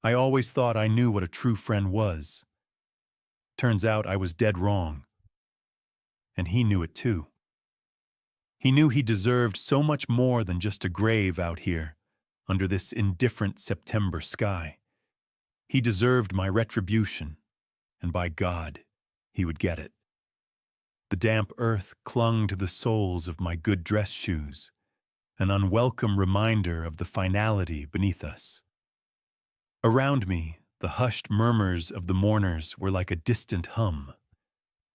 I always thought I knew what a true friend was. Turns out I was dead wrong. And he knew it too. He knew he deserved so much more than just a grave out here, under this indifferent September sky. He deserved my retribution, and by God, he would get it. The damp earth clung to the soles of my good dress shoes, an unwelcome reminder of the finality beneath us. Around me, the hushed murmurs of the mourners were like a distant hum,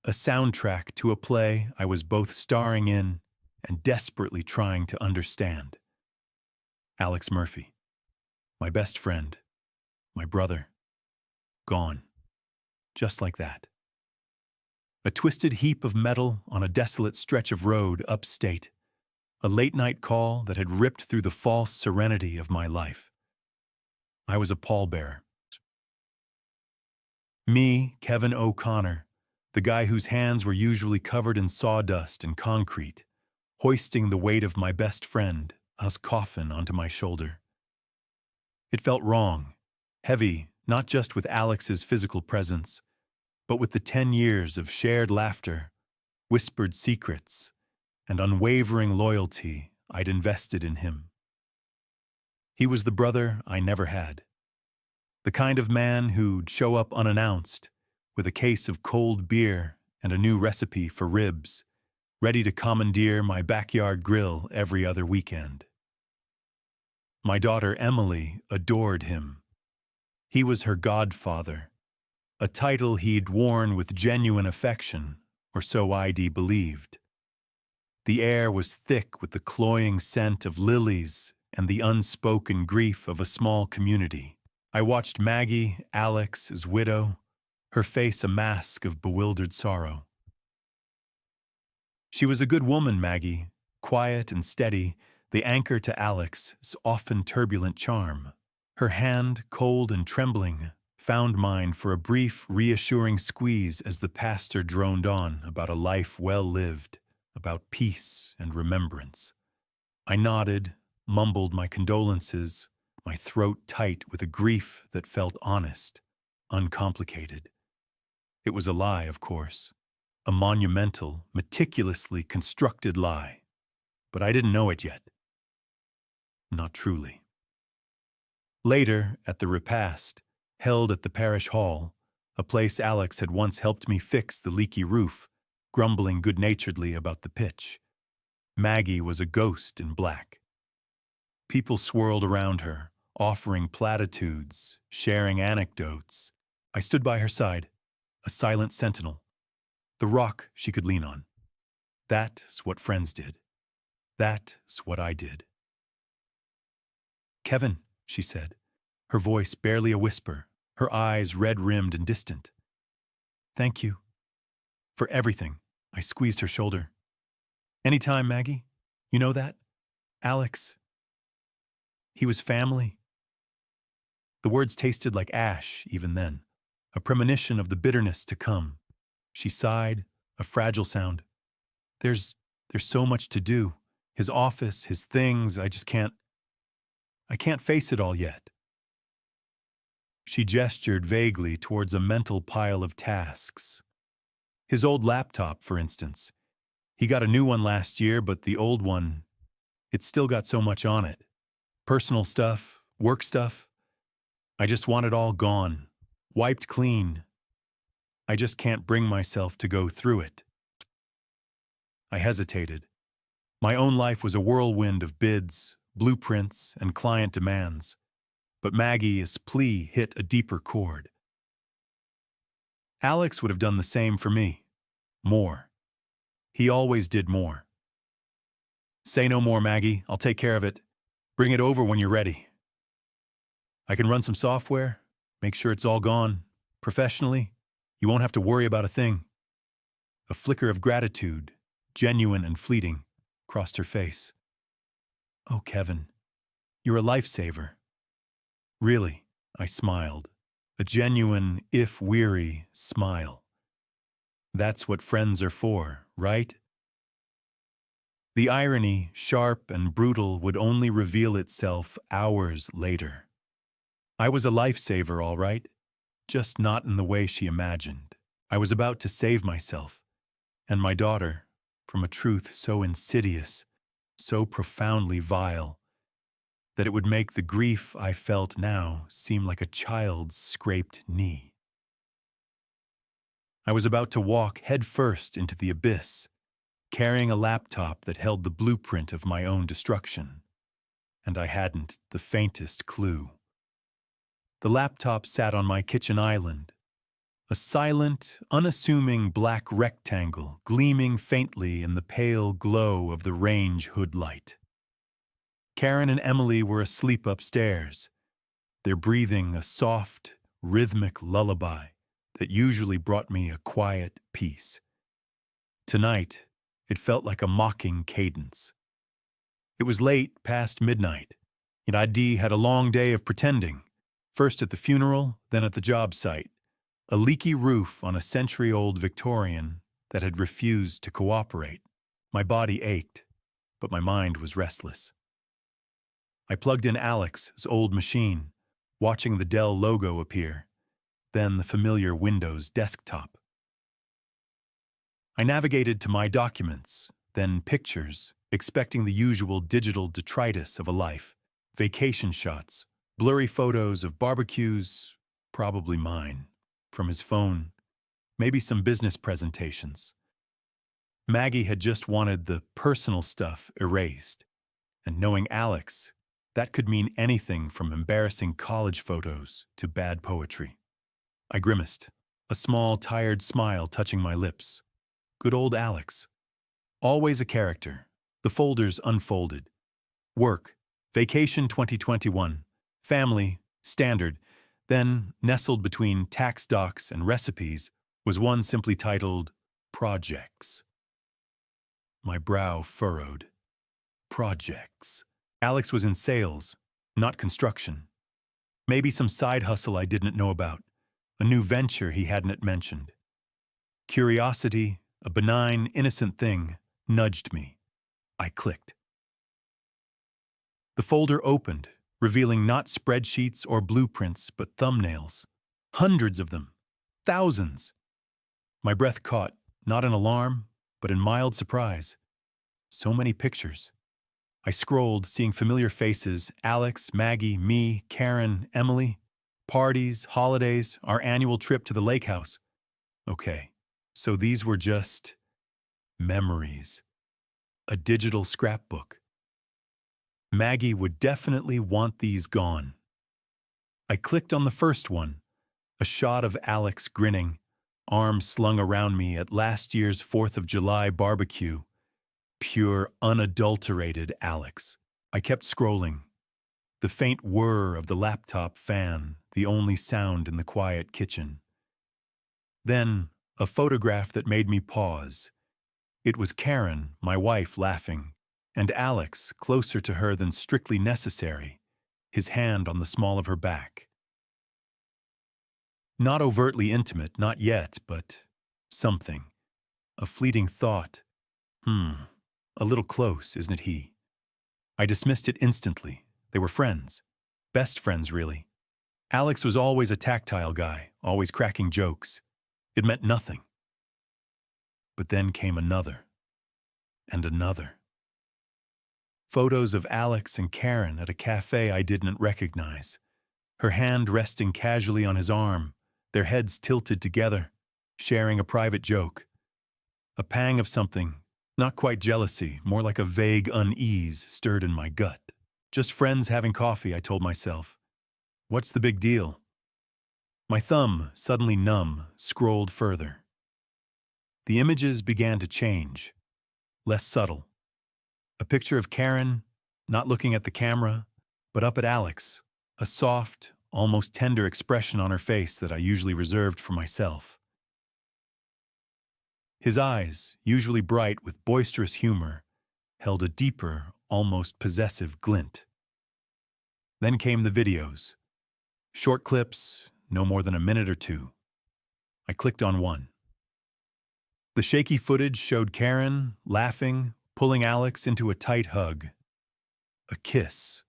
a soundtrack to a play I was both starring in and desperately trying to understand. Alex Murphy, my best friend, my brother, gone, just like that. A twisted heap of metal on a desolate stretch of road upstate, a late-night call that had ripped through the false serenity of my life. I was a pallbearer. Me, Kevin O'Connor, the guy whose hands were usually covered in sawdust and concrete, hoisting the weight of my best friend, his coffin, onto my shoulder. It felt wrong, heavy, not just with Alex's physical presence, but with the 10 years of shared laughter, whispered secrets, and unwavering loyalty I'd invested in him. He was the brother I never had. The kind of man who'd show up unannounced, with a case of cold beer and a new recipe for ribs, ready to commandeer my backyard grill every other weekend. My daughter Emily adored him. He was her godfather, a title he'd worn with genuine affection, or so ID believed. The air was thick with the cloying scent of lilies and the unspoken grief of a small community. I watched Maggie, Alex's widow, her face a mask of bewildered sorrow. She was a good woman, Maggie, quiet and steady, the anchor to Alex's often turbulent charm. Her hand, cold and trembling, found mine for a brief, reassuring squeeze as the pastor droned on about a life well lived, about peace and remembrance. I nodded, mumbled my condolences, my throat tight with a grief that felt honest, uncomplicated. It was a lie, of course, a monumental, meticulously constructed lie, but I didn't know it yet. Not truly. Later, at the repast, held at the parish hall, a place Alex had once helped me fix the leaky roof, grumbling good-naturedly about the pitch, Maggie was a ghost in black. People swirled around her, offering platitudes, sharing anecdotes. I stood by her side, a silent sentinel, the rock she could lean on. That's what friends did. That's what I did. "Kevin," she said, her voice barely a whisper, her eyes red-rimmed and distant. "Thank you. For everything." I squeezed her shoulder. "Anytime, Maggie. You know that? Alex. He was family." The words tasted like ash even then, a premonition of the bitterness to come. She sighed, a fragile sound. There's so much to do. His office, his things, I can't face it all yet." She gestured vaguely towards a mental pile of tasks. His old laptop, for instance. He got a new one last year, but the old one, it's still got so much on it. Personal stuff, work stuff. I just want it all gone, wiped clean. I just can't bring myself to go through it. I hesitated. My own life was a whirlwind of bids, blueprints, and client demands. But Maggie's plea hit a deeper chord. Alex would have done the same for me. More. He always did more. "Say no more, Maggie. I'll take care of it. Bring it over when you're ready. I can run some software, make sure it's all gone. Professionally, you won't have to worry about a thing." A flicker of gratitude, genuine and fleeting, crossed her face. "Oh, Kevin, you're a lifesaver." "Really," I smiled, a genuine, if weary, smile. That's what friends are for, right? The irony, sharp and brutal, would only reveal itself hours later. I was a lifesaver, all right, just not in the way she imagined. I was about to save myself and my daughter from a truth so insidious, so profoundly vile, that it would make the grief I felt now seem like a child's scraped knee. I was about to walk headfirst into the abyss, carrying a laptop that held the blueprint of my own destruction, and I hadn't the faintest clue. The laptop sat on my kitchen island, a silent, unassuming black rectangle gleaming faintly in the pale glow of the range hood light. Karen and Emily were asleep upstairs, their breathing a soft, rhythmic lullaby that usually brought me a quiet peace. Tonight, it felt like a mocking cadence. It was late past midnight, yet ID had a long day of pretending, first at the funeral, then at the job site, a leaky roof on a century-old Victorian that had refused to cooperate. My body ached, but my mind was restless. I plugged in Alex's old machine, watching the Dell logo appear, then the familiar Windows desktop. I navigated to my documents, then pictures, expecting the usual digital detritus of a life, vacation shots, blurry photos of barbecues, probably mine, from his phone, maybe some business presentations. Maggie had just wanted the personal stuff erased, and knowing Alex, that could mean anything from embarrassing college photos to bad poetry. I grimaced, a small, tired smile touching my lips. Good old Alex. Always a character. The folders unfolded. Work, vacation 2021, family, standard. Then, nestled between tax docs and recipes, was one simply titled Projects. My brow furrowed. Projects. Alex was in sales, not construction. Maybe some side hustle I didn't know about, a new venture he hadn't mentioned. Curiosity, a benign, innocent thing, nudged me. I clicked. The folder opened, revealing not spreadsheets or blueprints, but thumbnails. Hundreds of them. Thousands. My breath caught, not in alarm, but in mild surprise. So many pictures. I scrolled, seeing familiar faces, Alex, Maggie, me, Karen, Emily. Parties, holidays, our annual trip to the lake house. Okay, so these were just memories. A digital scrapbook. Maggie would definitely want these gone. I clicked on the first one, a shot of Alex grinning, arms slung around me at last year's 4th of July barbecue. Pure, unadulterated Alex. I kept scrolling. The faint whir of the laptop fan, the only sound in the quiet kitchen. Then, a photograph that made me pause. It was Karen, my wife, laughing, and Alex, closer to her than strictly necessary, his hand on the small of her back. Not overtly intimate, not yet, but something. A fleeting thought. A little close, isn't he? I dismissed it instantly. They were friends. Best friends, really. Alex was always a tactile guy, always cracking jokes. It meant nothing. But then came another. And another. Photos of Alex and Karen at a cafe I didn't recognize. Her hand resting casually on his arm, their heads tilted together, sharing a private joke. A pang of something, not quite jealousy, more like a vague unease, stirred in my gut. Just friends having coffee, I told myself. What's the big deal? My thumb, suddenly numb, scrolled further. The images began to change, less subtle. A picture of Karen, not looking at the camera, but up at Alex, a soft, almost tender expression on her face that I usually reserved for myself. His eyes, usually bright with boisterous humor, held a deeper, almost possessive glint. Then came the videos. Short clips, no more than a minute or two. I clicked on one. The shaky footage showed Karen, laughing, pulling Alex into a tight hug. A kiss.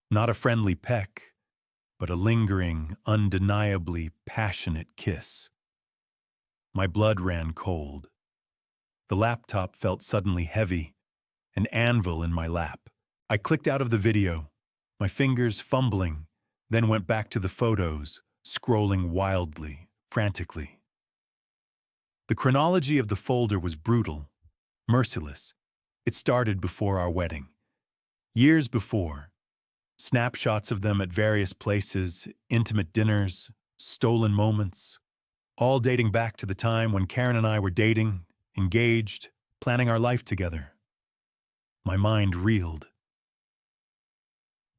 Not a friendly peck, but a lingering, undeniably passionate kiss. My blood ran cold. The laptop felt suddenly heavy, an anvil in my lap. I clicked out of the video, my fingers fumbling, then went back to the photos, scrolling wildly, frantically. The chronology of the folder was brutal, merciless. It started before our wedding. Years before, snapshots of them at various places, intimate dinners, stolen moments, all dating back to the time when Karen and I were dating, engaged, planning our life together. My mind reeled.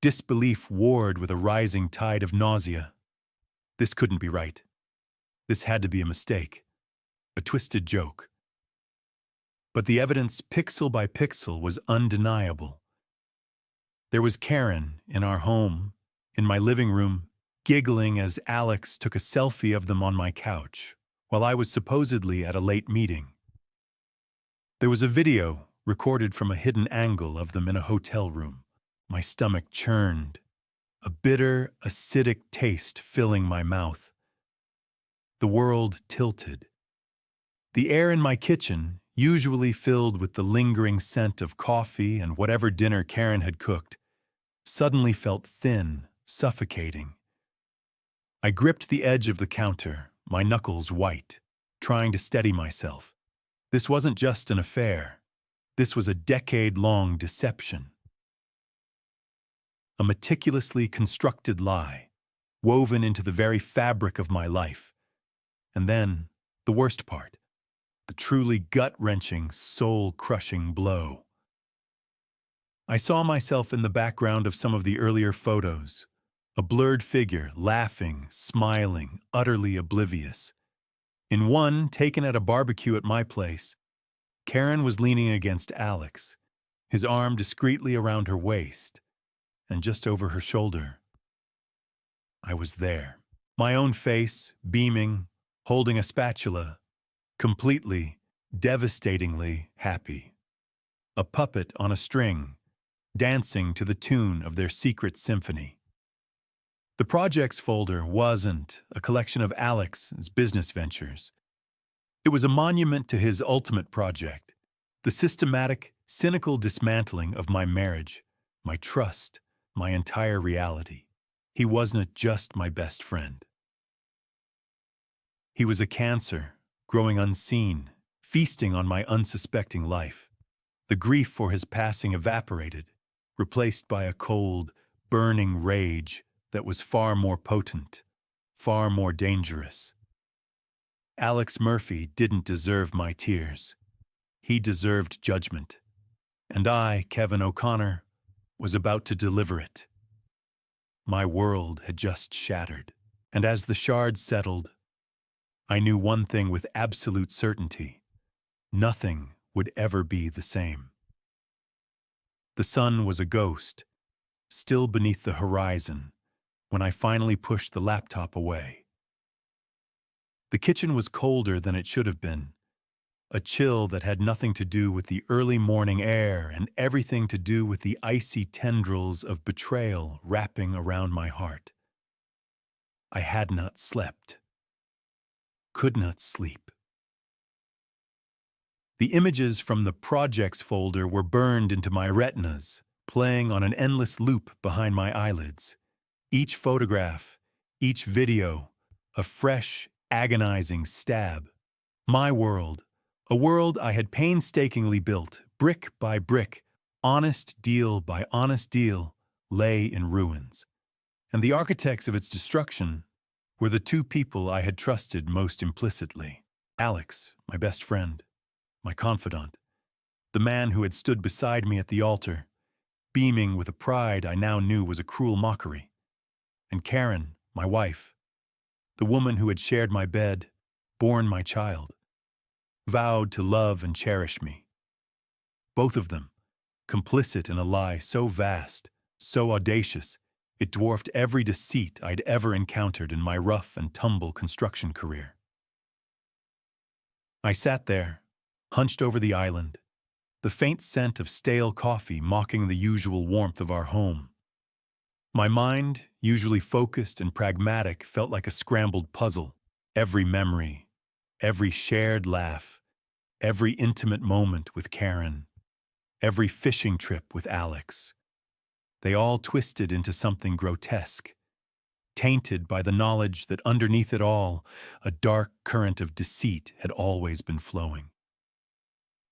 Disbelief warred with a rising tide of nausea. This couldn't be right. This had to be a mistake, a twisted joke. But the evidence, pixel by pixel, was undeniable. There was Karen in our home, in my living room, giggling as Alex took a selfie of them on my couch, while I was supposedly at a late meeting. There was a video recorded from a hidden angle of them in a hotel room. My stomach churned, a bitter, acidic taste filling my mouth. The world tilted. The air in my kitchen, usually filled with the lingering scent of coffee and whatever dinner Karen had cooked, suddenly felt thin, suffocating. I gripped the edge of the counter, my knuckles white, trying to steady myself. This wasn't just an affair. This was a decade-long deception. A meticulously constructed lie, woven into the very fabric of my life. And then, the worst part, the truly gut-wrenching, soul-crushing blow. I saw myself in the background of some of the earlier photos, a blurred figure, laughing, smiling, utterly oblivious. In one, taken at a barbecue at my place, Karen was leaning against Alex, his arm discreetly around her waist, and just over her shoulder. I was there, my own face, beaming, holding a spatula, completely, devastatingly happy. A puppet on a string, dancing to the tune of their secret symphony. The projects folder wasn't a collection of Alex's business ventures. It was a monument to his ultimate project, the systematic, cynical dismantling of my marriage, my trust, my entire reality. He wasn't just my best friend. He was a cancer, growing unseen, feasting on my unsuspecting life. The grief for his passing evaporated, replaced by a cold, burning rage that was far more potent, far more dangerous. Alex Murphy didn't deserve my tears. He deserved judgment. And I, Kevin O'Connor, was about to deliver it. My world had just shattered, and as the shards settled, I knew one thing with absolute certainty. Nothing would ever be the same. The sun was a ghost, still beneath the horizon, when I finally pushed the laptop away. The kitchen was colder than it should have been, a chill that had nothing to do with the early morning air and everything to do with the icy tendrils of betrayal wrapping around my heart. I had not slept, could not sleep. The images from the projects folder were burned into my retinas, playing on an endless loop behind my eyelids. Each photograph, each video, a fresh, agonizing stab. My world, a world I had painstakingly built, brick by brick, honest deal by honest deal, lay in ruins. And the architects of its destruction were the two people I had trusted most implicitly. Alex, my best friend, my confidant, the man who had stood beside me at the altar, beaming with a pride I now knew was a cruel mockery. And Karen, my wife, the woman who had shared my bed, borne my child, vowed to love and cherish me. Both of them, complicit in a lie so vast, so audacious, it dwarfed every deceit I'd ever encountered in my rough and tumble construction career. I sat there, hunched over the island, the faint scent of stale coffee mocking the usual warmth of our home. My mind, usually focused and pragmatic, felt like a scrambled puzzle. Every memory, every shared laugh, every intimate moment with Karen, every fishing trip with Alex. They all twisted into something grotesque, tainted by the knowledge that underneath it all, a dark current of deceit had always been flowing.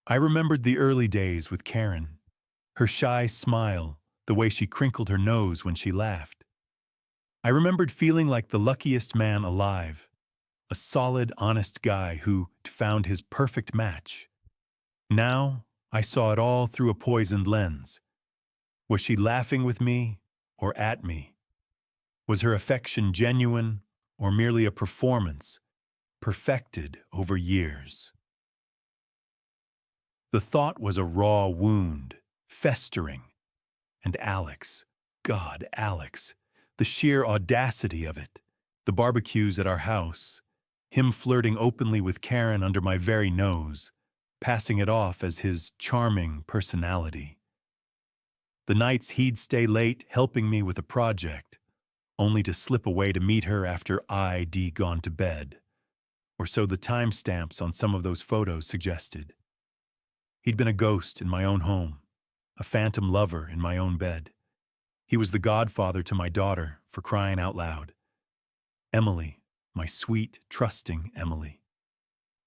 I remembered the early days with Karen, her shy smile, the way she crinkled her nose when she laughed. I remembered feeling like the luckiest man alive, a solid, honest guy who found his perfect match. Now, I saw it all through a poisoned lens. Was she laughing with me or at me? Was her affection genuine or merely a performance, perfected over years? The thought was a raw wound, festering. And Alex, God, Alex, the sheer audacity of it. The barbecues at our house, him flirting openly with Karen under my very nose, passing it off as his charming personality. The nights he'd stay late helping me with a project, only to slip away to meet her after I'd gone to bed, or so the timestamps on some of those photos suggested. He'd been a ghost in my own home, a phantom lover in my own bed. He was the godfather to my daughter, for crying out loud. Emily, my sweet, trusting Emily.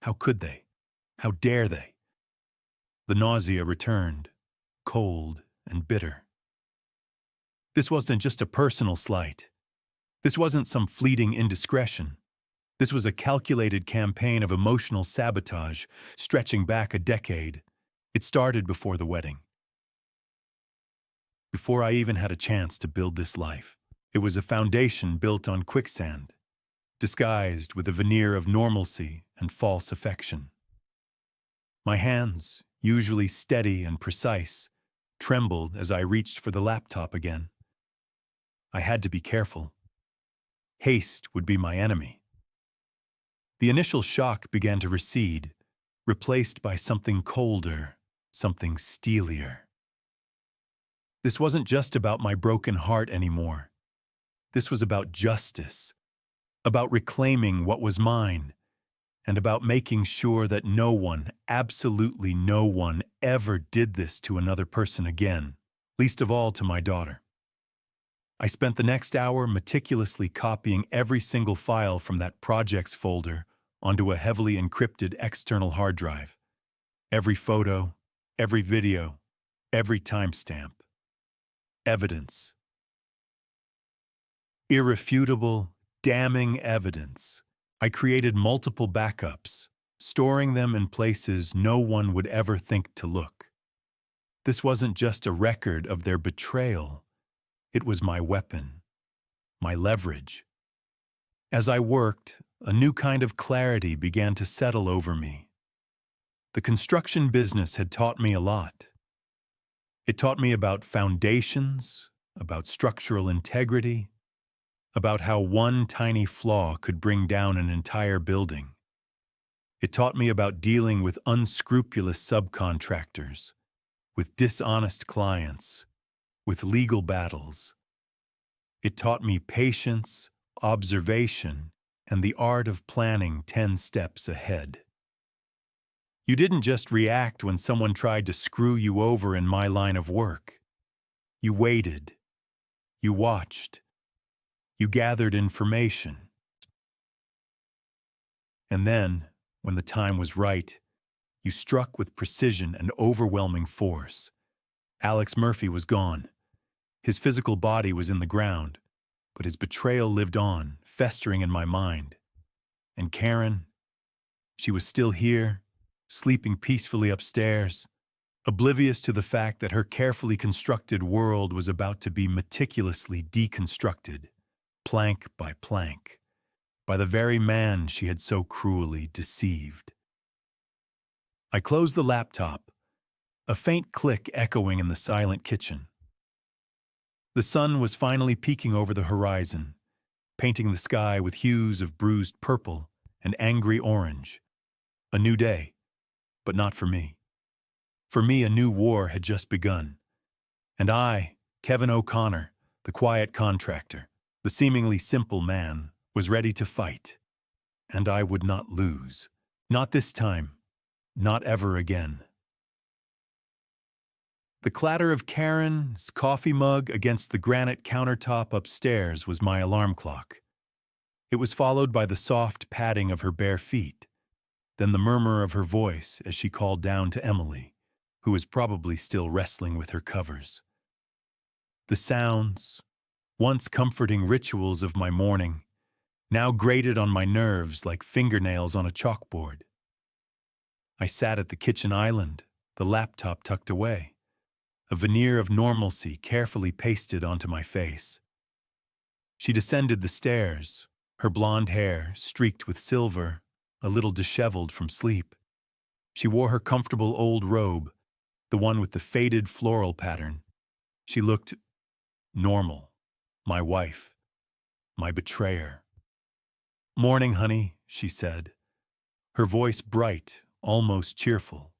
How could they? How dare they? The nausea returned, cold and bitter. This wasn't just a personal slight. This wasn't some fleeting indiscretion. This was a calculated campaign of emotional sabotage, stretching back a decade. It started before the wedding. Before I even had a chance to build this life. It was a foundation built on quicksand, disguised with a veneer of normalcy and false affection. My hands, usually steady and precise, trembled as I reached for the laptop again. I had to be careful. Haste would be my enemy. The initial shock began to recede, replaced by something colder, something steelier. This wasn't just about my broken heart anymore. This was about justice, about reclaiming what was mine, and about making sure that no one, absolutely no one, ever did this to another person again, least of all to my daughter. I spent the next hour meticulously copying every single file from that projects folder onto a heavily encrypted external hard drive. Every photo, every video, every timestamp. Evidence. Irrefutable, damning evidence. I created multiple backups, storing them in places no one would ever think to look. This wasn't just a record of their betrayal. It was my weapon, my leverage. As I worked, a new kind of clarity began to settle over me. The construction business had taught me a lot. It taught me about foundations, about structural integrity, about how one tiny flaw could bring down an entire building. It taught me about dealing with unscrupulous subcontractors, with dishonest clients, with legal battles. It taught me patience, observation, and the art of planning 10 steps ahead. You didn't just react when someone tried to screw you over in my line of work. You waited. You watched. You gathered information. And then, when the time was right, you struck with precision and overwhelming force. Alex Murphy was gone. His physical body was in the ground, but his betrayal lived on, festering in my mind. And Karen, she was still here, sleeping peacefully upstairs, oblivious to the fact that her carefully constructed world was about to be meticulously deconstructed, plank by plank, by the very man she had so cruelly deceived. I closed the laptop, a faint click echoing in the silent kitchen. The sun was finally peeking over the horizon, painting the sky with hues of bruised purple and angry orange. A new day, but not for me. For me, a new war had just begun. And I, Kevin O'Connor, the the quiet contractor, the seemingly simple man, was ready to fight. And I would not lose. Not this time. Not ever again. The clatter of Karen's coffee mug against the granite countertop upstairs was my alarm clock. It was followed by the soft padding of her bare feet, then the murmur of her voice as she called down to Emily, who was probably still wrestling with her covers. The sounds, once comforting rituals of my morning, now grated on my nerves like fingernails on a chalkboard. I sat at the kitchen island, the laptop tucked away, a veneer of normalcy carefully pasted onto my face. She descended the stairs, her blonde hair streaked with silver, a little disheveled from sleep. She wore her comfortable old robe, the one with the faded floral pattern. She looked normal, my wife, my betrayer. "Morning, honey," she said, her voice bright, almost cheerful.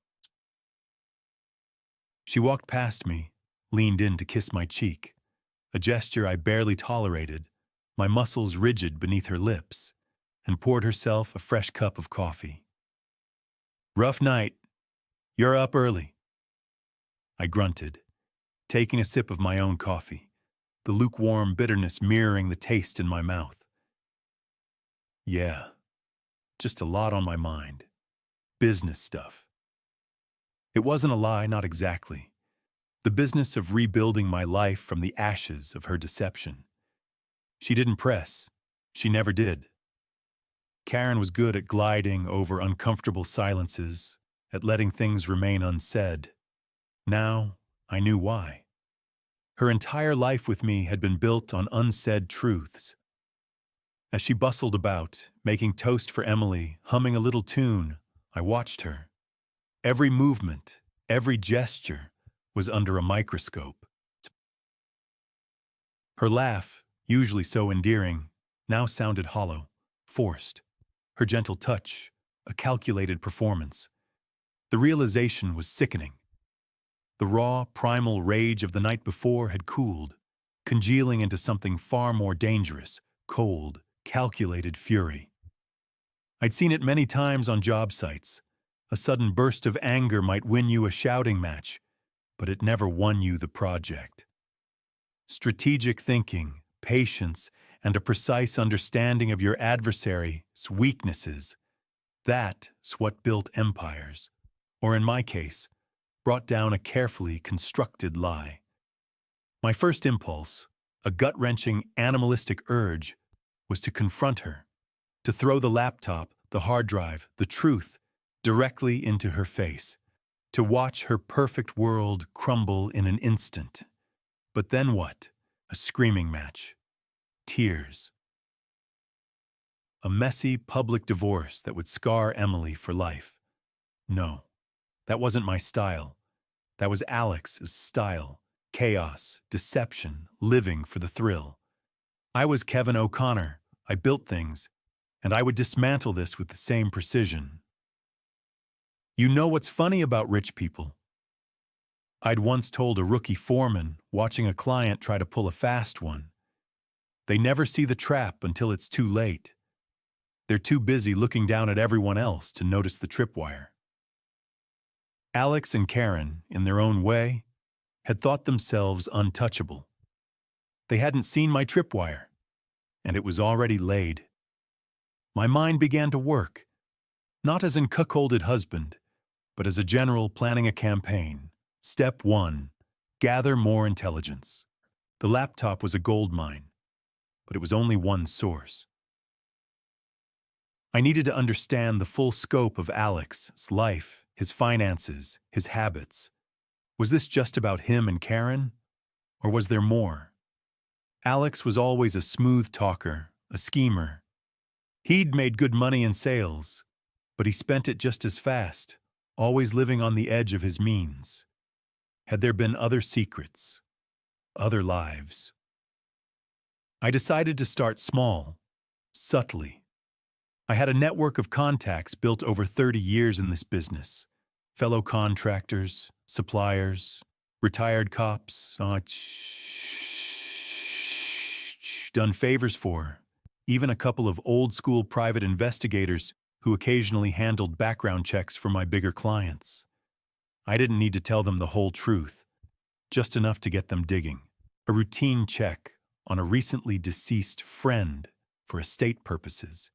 She walked past me, leaned in to kiss my cheek, a gesture I barely tolerated, my muscles rigid beneath her lips, and poured herself a fresh cup of coffee. "Rough night. You're up early." I grunted, taking a sip of my own coffee, the lukewarm bitterness mirroring the taste in my mouth. "Yeah, just a lot on my mind. Business stuff." It wasn't a lie, not exactly. The business of rebuilding my life from the ashes of her deception. She didn't press. She never did. Karen was good at gliding over uncomfortable silences, at letting things remain unsaid. Now, I knew why. Her entire life with me had been built on unsaid truths. As she bustled about, making toast for Emily, humming a little tune, I watched her. Every movement, every gesture was under a microscope. Her laugh, usually so endearing, now sounded hollow, forced. Her gentle touch, a calculated performance. The realization was sickening. The raw, primal rage of the night before had cooled, congealing into something far more dangerous, cold, calculated fury. I'd seen it many times on job sites. A sudden burst of anger might win you a shouting match, but it never won you the project. Strategic thinking, patience, and a precise understanding of your adversary's weaknesses, that's what built empires, or in my case, brought down a carefully constructed lie. My first impulse, a gut-wrenching, animalistic urge, was to confront her, to throw the laptop, the hard drive, the truth, directly into her face, to watch her perfect world crumble in an instant. But then what? A screaming match. Tears. A messy public divorce that would scar Emily for life. No, that wasn't my style. That was Alex's style. Chaos, deception, living for the thrill. I was Kevin O'Connor. I built things, and I would dismantle this with the same precision. You know what's funny about rich people? I'd once told a rookie foreman watching a client try to pull a fast one. They never see the trap until it's too late. They're too busy looking down at everyone else to notice the tripwire. Alex and Karen, in their own way, had thought themselves untouchable. They hadn't seen my tripwire, and it was already laid. My mind began to work, not as a cuckolded husband, but as a general planning a campaign. Step 1, gather more intelligence. The laptop was a gold mine, but it was only one source. I needed to understand the full scope of Alex's life, his finances, his habits. Was this just about him and Karen, or was there more? Alex was always a smooth talker, a schemer. He'd made good money in sales, but he spent it just as fast, always living on the edge of his means. Had there been other secrets, other lives? I decided to start small, subtly. I had a network of contacts built over 30 years in this business. Fellow contractors, suppliers, retired cops. rich, done favors for, even a couple of old-school private investigators who occasionally handled background checks for my bigger clients. I didn't need to tell them the whole truth, just enough to get them digging. A routine check on a recently deceased friend for estate purposes.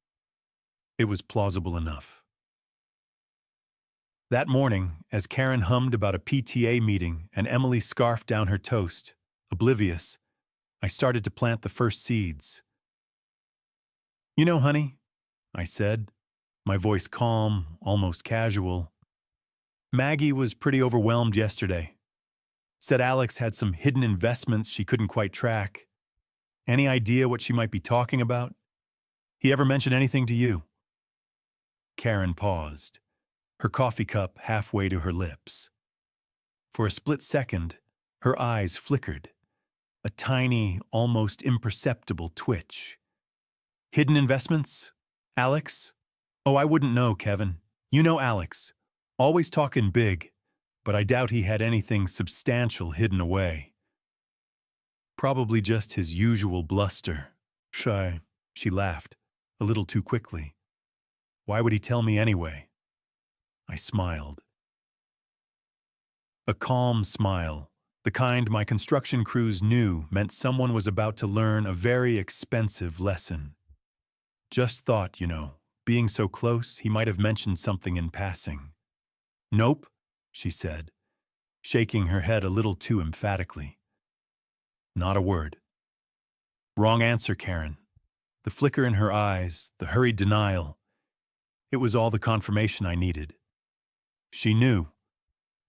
It was plausible enough. That morning, as Karen hummed about a PTA meeting and Emily scarfed down her toast, oblivious, I started to plant the first seeds. "You know, honey," I said, my voice calm, almost casual, "Maggie was pretty overwhelmed yesterday. Said Alex had some hidden investments she couldn't quite track. Any idea what she might be talking about? He ever mentioned anything to you?" Karen paused, her coffee cup halfway to her lips. For a split second, her eyes flickered, a tiny, almost imperceptible twitch. "Hidden investments? Alex? Oh, I wouldn't know, Kevin. You know Alex. Always talking big, but I doubt he had anything substantial hidden away. Probably just his usual bluster." "Shy," she laughed, a little too quickly. "Why would he tell me anyway?" I smiled. A calm smile, the kind my construction crews knew meant someone was about to learn a very expensive lesson. "Just thought, being so close, he might have mentioned something in passing." "Nope," she said, shaking her head a little too emphatically. "Not a word." "Wrong answer, Karen." The flicker in her eyes, the hurried denial. It was all the confirmation I needed. She knew,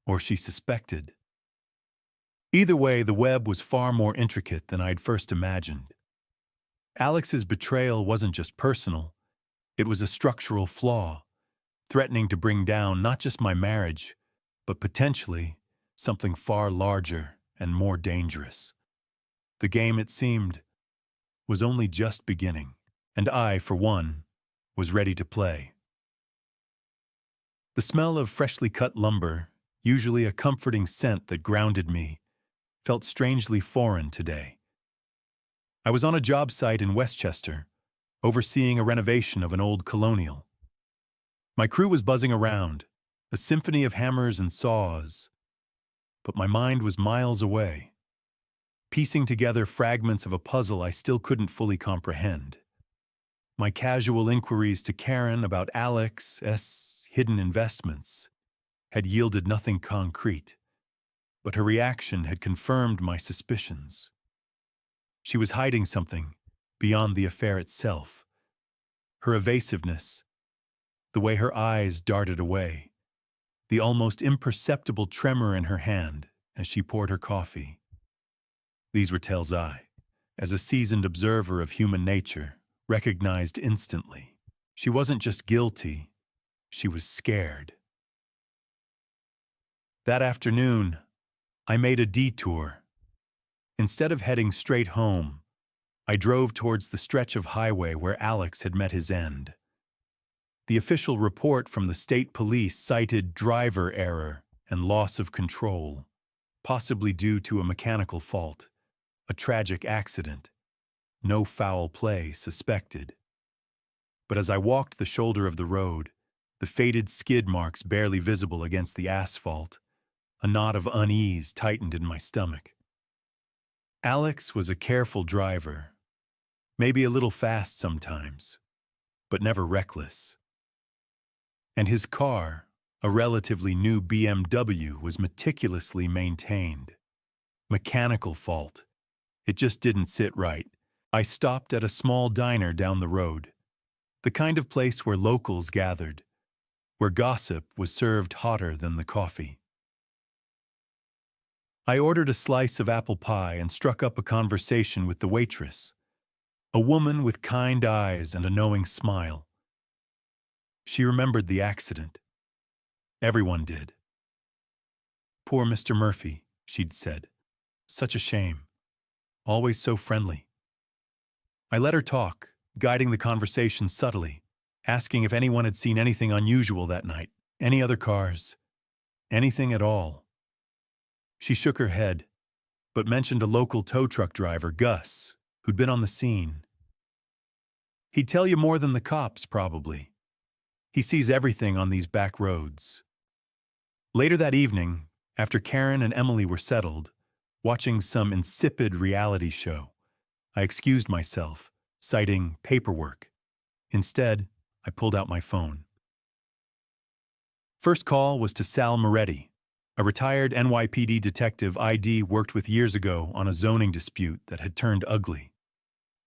or she suspected. Either way, the web was far more intricate than I'd first imagined. Alex's betrayal wasn't just personal. It was a structural flaw, threatening to bring down not just my marriage, but potentially something far larger and more dangerous. The game, it seemed, was only just beginning, and I, for one, was ready to play. The smell of freshly cut lumber, usually a comforting scent that grounded me, felt strangely foreign today. I was on a job site in Westchester, overseeing a renovation of an old colonial. My crew was buzzing around, a symphony of hammers and saws, but my mind was miles away, piecing together fragments of a puzzle I still couldn't fully comprehend. My casual inquiries to Karen about Alex's hidden investments had yielded nothing concrete, but her reaction had confirmed my suspicions. She was hiding something beyond the affair itself. Her evasiveness, the way her eyes darted away, the almost imperceptible tremor in her hand as she poured her coffee. These were tales I, as a seasoned observer of human nature, recognized instantly. She wasn't just guilty, she was scared. That afternoon, I made a detour. Instead of heading straight home, I drove towards the stretch of highway where Alex had met his end. The official report from the state police cited driver error and loss of control, possibly due to a mechanical fault, a tragic accident. No foul play suspected. But as I walked the shoulder of the road, the faded skid marks barely visible against the asphalt, a knot of unease tightened in my stomach. Alex was a careful driver, maybe a little fast sometimes, but never reckless. And his car, a relatively new BMW, was meticulously maintained. Mechanical fault. It just didn't sit right. I stopped at a small diner down the road, the kind of place where locals gathered, where gossip was served hotter than the coffee. I ordered a slice of apple pie and struck up a conversation with the waitress, a woman with kind eyes and a knowing smile. She remembered the accident. Everyone did. "Poor Mr. Murphy," she'd said. "Such a shame. Always so friendly." I let her talk, guiding the conversation subtly, asking if anyone had seen anything unusual that night, any other cars, anything at all. She shook her head, but mentioned a local tow truck driver, Gus, who'd been on the scene. He'd tell you more than the cops, probably. He sees everything on these back roads. Later that evening, after Karen and Emily were settled, watching some insipid reality show, I excused myself, citing paperwork. Instead, I pulled out my phone. First call was to Sal Moretti, a retired NYPD detective ID worked with years ago on a zoning dispute that had turned ugly.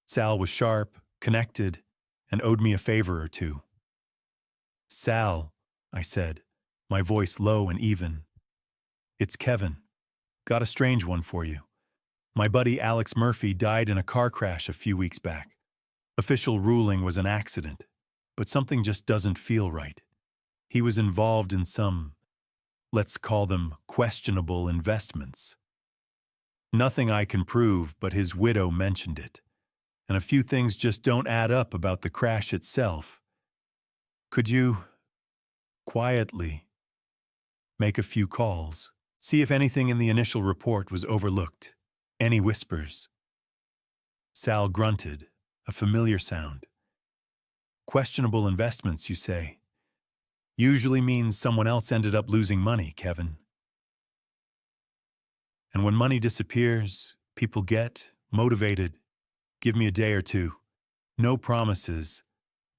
Sal was sharp, connected, and owed me a favor or two. "Sal," I said, my voice low and even. "It's Kevin. Got a strange one for you. My buddy Alex Murphy died in a car crash a few weeks back. Official ruling was an accident, but something just doesn't feel right. He was involved in some, let's call them questionable investments. Nothing I can prove, but his widow mentioned it. And a few things just don't add up about the crash itself. Could you, quietly, make a few calls, see if anything in the initial report was overlooked? Any whispers?" Sal grunted, a familiar sound. "Questionable investments, you say? Usually means someone else ended up losing money, Kevin. And when money disappears, people get motivated. Give me a day or two. No promises,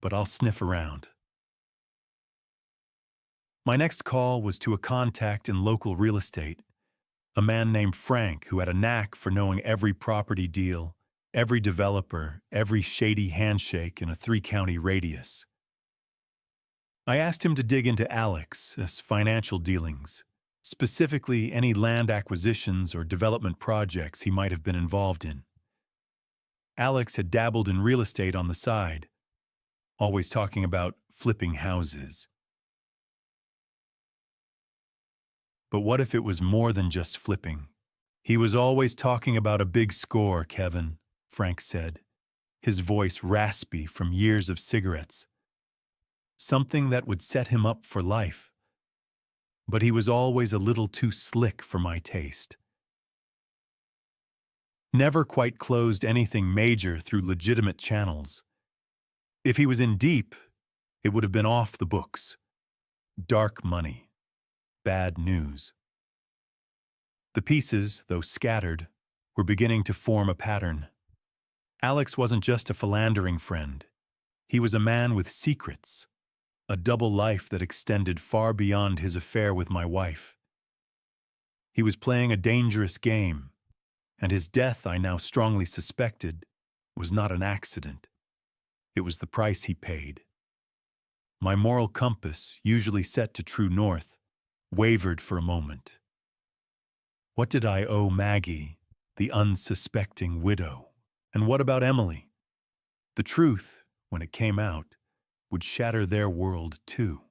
but I'll sniff around." My next call was to a contact in local real estate, a man named Frank who had a knack for knowing every property deal, every developer, every shady handshake in a 3-county radius. I asked him to dig into Alex's financial dealings, specifically any land acquisitions or development projects he might have been involved in. Alex had dabbled in real estate on the side, always talking about flipping houses. But what if it was more than just flipping? "He was always talking about a big score, Kevin," Frank said, his voice raspy from years of cigarettes. "Something that would set him up for life. But he was always a little too slick for my taste. Never quite closed anything major through legitimate channels. If he was in deep, it would have been off the books. Dark money. Bad news." The pieces, though scattered, were beginning to form a pattern. Alex wasn't just a philandering friend. He was a man with secrets, a double life that extended far beyond his affair with my wife. He was playing a dangerous game, and his death, I now strongly suspected, was not an accident. It was the price he paid. My moral compass, usually set to true north, wavered for a moment. What did I owe Maggie, the unsuspecting widow? And what about Emily? The truth, when it came out, would shatter their world too.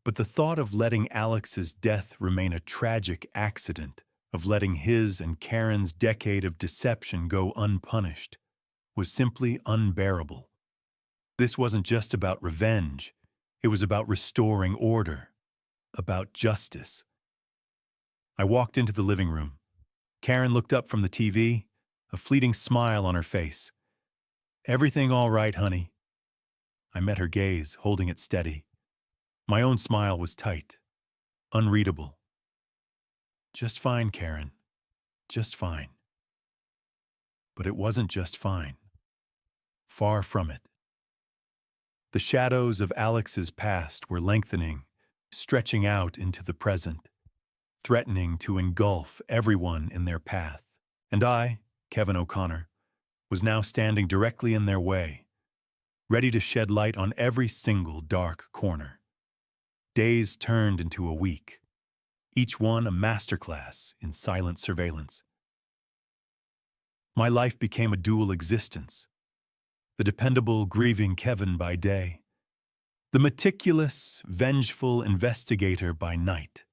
But the thought of letting Alex's death remain a tragic accident, of letting his and Karen's decade of deception go unpunished, was simply unbearable. This wasn't just about revenge. It was about restoring order, about justice. I walked into the living room. Karen looked up from the TV, a fleeting smile on her face. "Everything all right, honey?" I met her gaze, holding it steady. My own smile was tight, unreadable. "Just fine, Karen. Just fine." But it wasn't just fine. Far from it. The shadows of Alex's past were lengthening, stretching out into the present, threatening to engulf everyone in their path. And I, Kevin O'Connor, was now standing directly in their way, ready to shed light on every single dark corner. Days turned into a week, each one a masterclass in silent surveillance. My life became a dual existence. The dependable, grieving Kevin by day, the meticulous, vengeful investigator by night.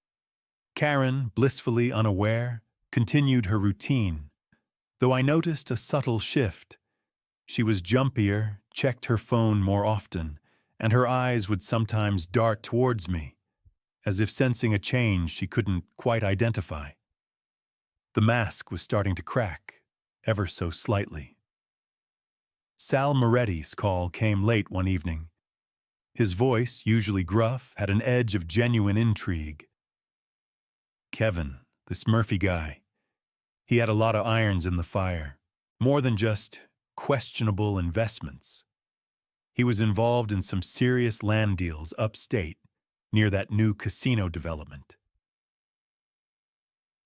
Karen, blissfully unaware, continued her routine, though I noticed a subtle shift. She was jumpier, checked her phone more often, and her eyes would sometimes dart towards me, as if sensing a change she couldn't quite identify. The mask was starting to crack, ever so slightly. Sal Moretti's call came late one evening. His voice, usually gruff, had an edge of genuine intrigue. Kevin, this Murphy guy, he had a lot of irons in the fire, more than just questionable investments. He was involved in some serious land deals upstate, near that new casino development.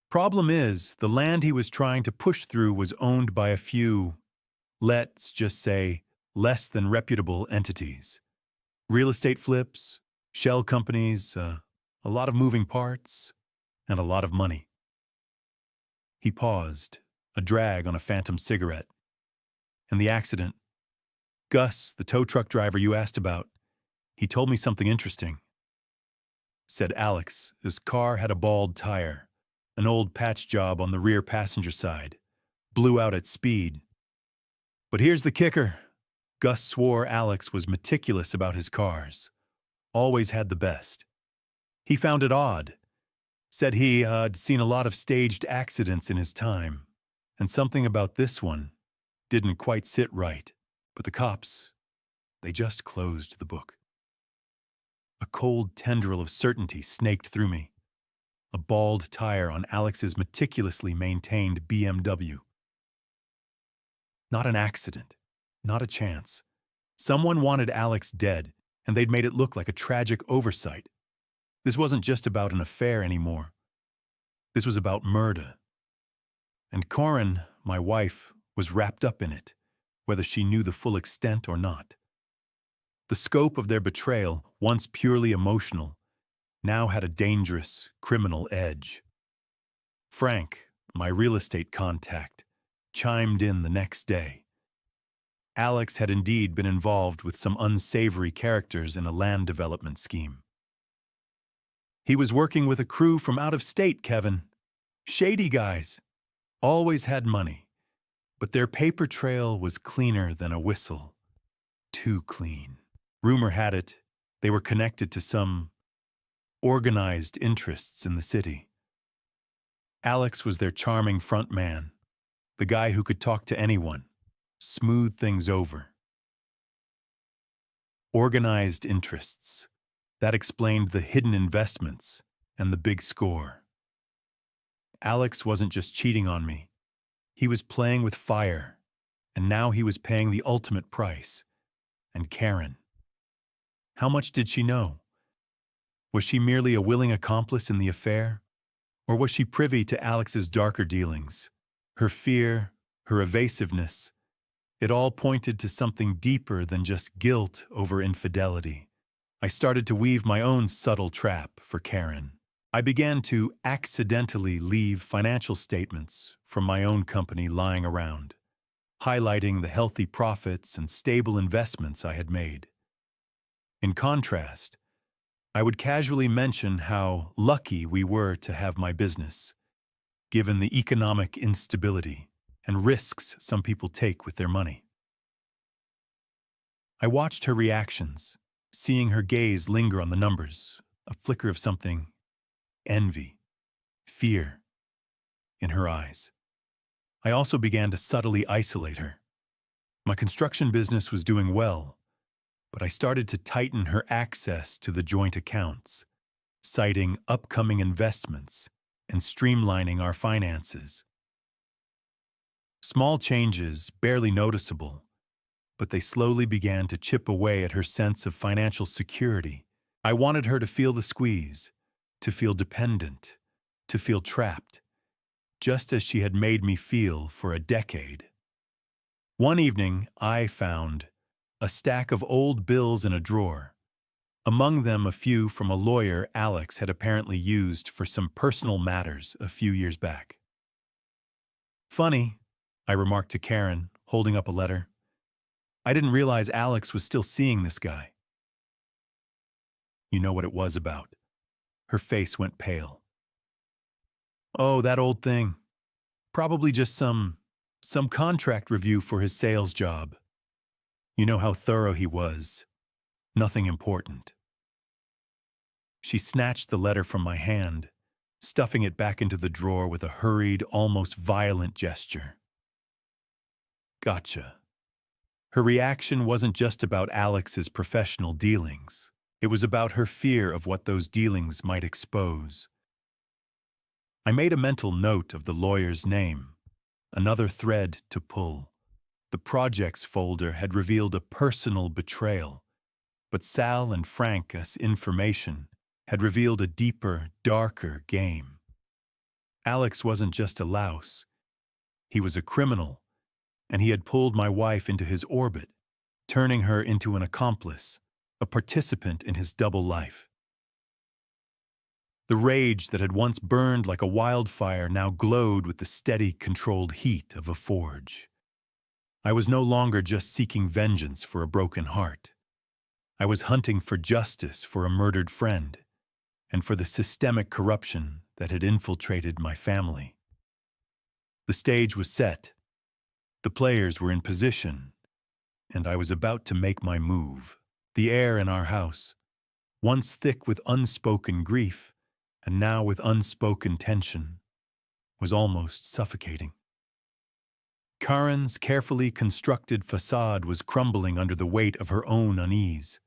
Problem is, the land he was trying to push through was owned by a few, let's just say, less than reputable entities. Real estate flips, shell companies, a lot of moving parts, and a lot of money. He paused, a drag on a phantom cigarette. And the accident. Gus, the tow truck driver you asked about, he told me something interesting. Said Alex, his car had a bald tire, an old patch job on the rear passenger side, blew out at speed. But here's the kicker. Gus swore Alex was meticulous about his cars, always had the best. He found it odd. Said he had seen a lot of staged accidents in his time, and something about this one didn't quite sit right. But the cops, they just closed the book. A cold tendril of certainty snaked through me. A bald tire on Alex's meticulously maintained BMW. Not an accident, not a chance. Someone wanted Alex dead, and they'd made it look like a tragic oversight. This wasn't just about an affair anymore. This was about murder. And Corin, my wife, was wrapped up in it, whether she knew the full extent or not. The scope of their betrayal, once purely emotional, now had a dangerous, criminal edge. Frank, my real estate contact, chimed in the next day. Alex had indeed been involved with some unsavory characters in a land development scheme. He was working with a crew from out of state, Kevin. Shady guys. Always had money. But their paper trail was cleaner than a whistle. Too clean. Rumor had it they were connected to some organized interests in the city. Alex was their charming front man, the guy who could talk to anyone, smooth things over. Organized interests. That explained the hidden investments and the big score. Alex wasn't just cheating on me. He was playing with fire, and now he was paying the ultimate price. And Karen. How much did she know? Was she merely a willing accomplice in the affair? Or was she privy to Alex's darker dealings? Her fear, her evasiveness, it all pointed to something deeper than just guilt over infidelity. I started to weave my own subtle trap for Karen. I began to accidentally leave financial statements from my own company lying around, highlighting the healthy profits and stable investments I had made. In contrast, I would casually mention how lucky we were to have my business, given the economic instability and risks some people take with their money. I watched her reactions, seeing her gaze linger on the numbers, a flicker of something, envy, fear, in her eyes. I also began to subtly isolate her. My construction business was doing well, but I started to tighten her access to the joint accounts, citing upcoming investments and streamlining our finances. Small changes, barely noticeable, but they slowly began to chip away at her sense of financial security. I wanted her to feel the squeeze, to feel dependent, to feel trapped, just as she had made me feel for a decade. One evening, I found a stack of old bills in a drawer, among them a few from a lawyer Alex had apparently used for some personal matters a few years back. Funny, I remarked to Karen, holding up a letter. I didn't realize Alex was still seeing this guy. You know what it was about. Her face went pale. Oh, that old thing. Probably just some contract review for his sales job. You know how thorough he was. Nothing important. She snatched the letter from my hand, stuffing it back into the drawer with a hurried, almost violent gesture. Gotcha. Her reaction wasn't just about Alex's professional dealings. It was about her fear of what those dealings might expose. I made a mental note of the lawyer's name, another thread to pull. The projects folder had revealed a personal betrayal, but Sal and Frank's information had revealed a deeper, darker game. Alex wasn't just a louse. He was a criminal, and he had pulled my wife into his orbit, turning her into an accomplice, a participant in his double life. The rage that had once burned like a wildfire now glowed with the steady, controlled heat of a forge. I was no longer just seeking vengeance for a broken heart. I was hunting for justice for a murdered friend, and for the systemic corruption that had infiltrated my family. The stage was set. The players were in position, and I was about to make my move. The air in our house, once thick with unspoken grief, and now with unspoken tension, was almost suffocating. Karen's carefully constructed facade was crumbling under the weight of her own unease.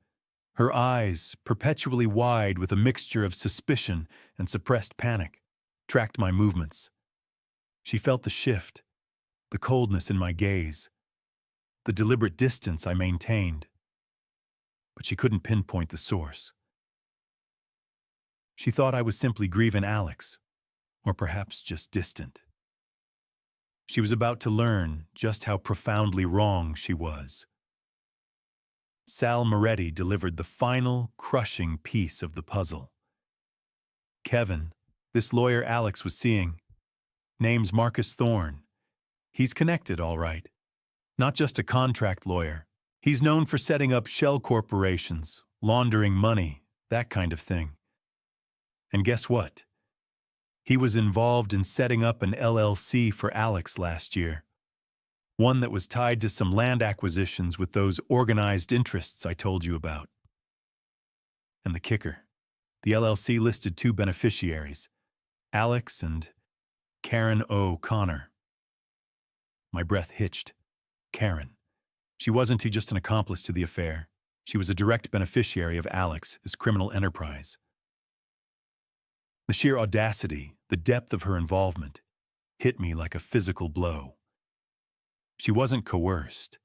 Her eyes, perpetually wide with a mixture of suspicion and suppressed panic, tracked my movements. She felt the shift, the coldness in my gaze, the deliberate distance I maintained, but she couldn't pinpoint the source. She thought I was simply grieving Alex, or perhaps just distant. She was about to learn just how profoundly wrong she was. Sal Moretti delivered the final, crushing piece of the puzzle. Kevin, this lawyer Alex was seeing, name's Marcus Thorne. He's connected, all right. Not just a contract lawyer. He's known for setting up shell corporations, laundering money, that kind of thing. And guess what? He was involved in setting up an LLC for Alex last year. One that was tied to some land acquisitions with those organized interests I told you about. And the kicker, the LLC listed 2 beneficiaries, Alex and Karen O'Connor. My breath hitched. Karen. She wasn't just an accomplice to the affair. She was a direct beneficiary of Alex, his criminal enterprise. The sheer audacity, the depth of her involvement, hit me like a physical blow. She wasn't coerced.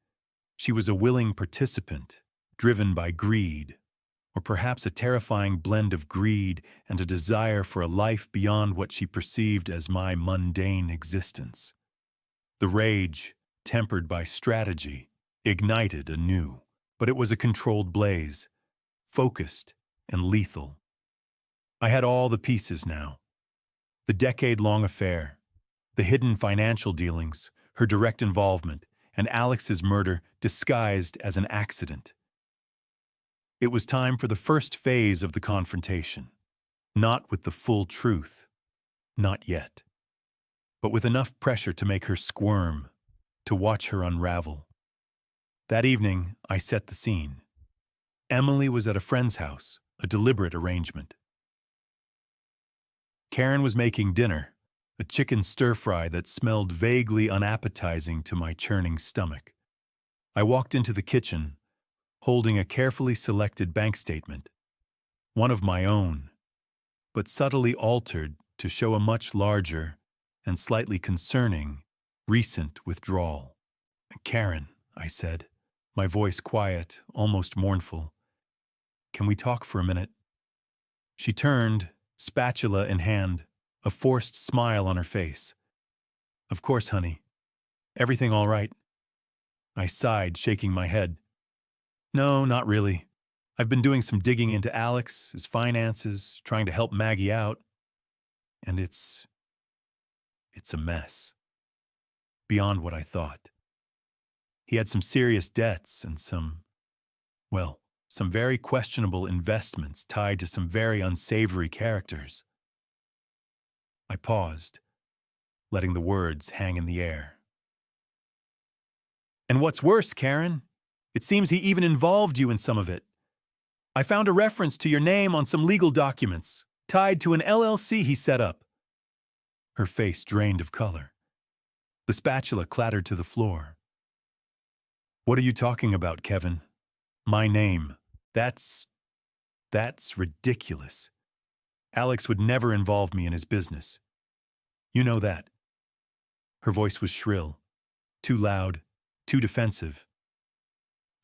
She was a willing participant, driven by greed, or perhaps a terrifying blend of greed and a desire for a life beyond what she perceived as my mundane existence. The rage, tempered by strategy, ignited anew, but it was a controlled blaze, focused and lethal. I had all the pieces now. The decade-long affair, the hidden financial dealings, her direct involvement, and Alex's murder disguised as an accident. It was time for the first phase of the confrontation, not with the full truth, not yet, but with enough pressure to make her squirm, to watch her unravel. That evening, I set the scene. Emily was at a friend's house, a deliberate arrangement. Karen was making dinner, a chicken stir-fry that smelled vaguely unappetizing to my churning stomach. I walked into the kitchen, holding a carefully selected bank statement, one of my own, but subtly altered to show a much larger and slightly concerning recent withdrawal. "Karen," I said, my voice quiet, almost mournful. "Can we talk for a minute?" She turned, spatula in hand, a forced smile on her face. "Of course, honey. Everything all right?" I sighed, shaking my head. "No, not really. I've been doing some digging into Alex, his finances, trying to help Maggie out. And it's a mess. Beyond what I thought. He had some serious debts and some very questionable investments tied to some very unsavory characters." I paused, letting the words hang in the air. "And what's worse, Karen, it seems he even involved you in some of it. I found a reference to your name on some legal documents, tied to an LLC he set up." Her face drained of color. The spatula clattered to the floor. What are you talking about, Kevin? My name. That's ridiculous. Alex would never involve me in his business. You know that. Her voice was shrill, too loud, too defensive.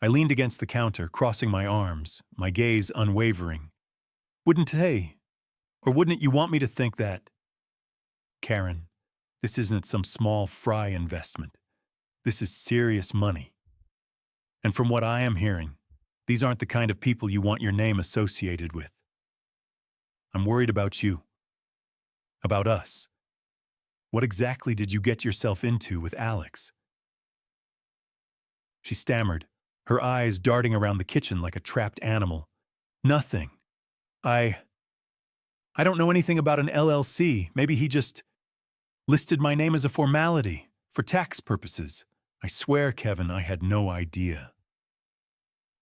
I leaned against the counter, crossing my arms, my gaze unwavering. Wouldn't you want me to think that? Karen, this isn't some small fry investment. This is serious money. And from what I am hearing, these aren't the kind of people you want your name associated with. I'm worried about you. About us. What exactly did you get yourself into with Alex? She stammered, her eyes darting around the kitchen like a trapped animal. Nothing. I don't know anything about an LLC. Maybe he just listed my name as a formality, for tax purposes. I swear, Kevin, I had no idea.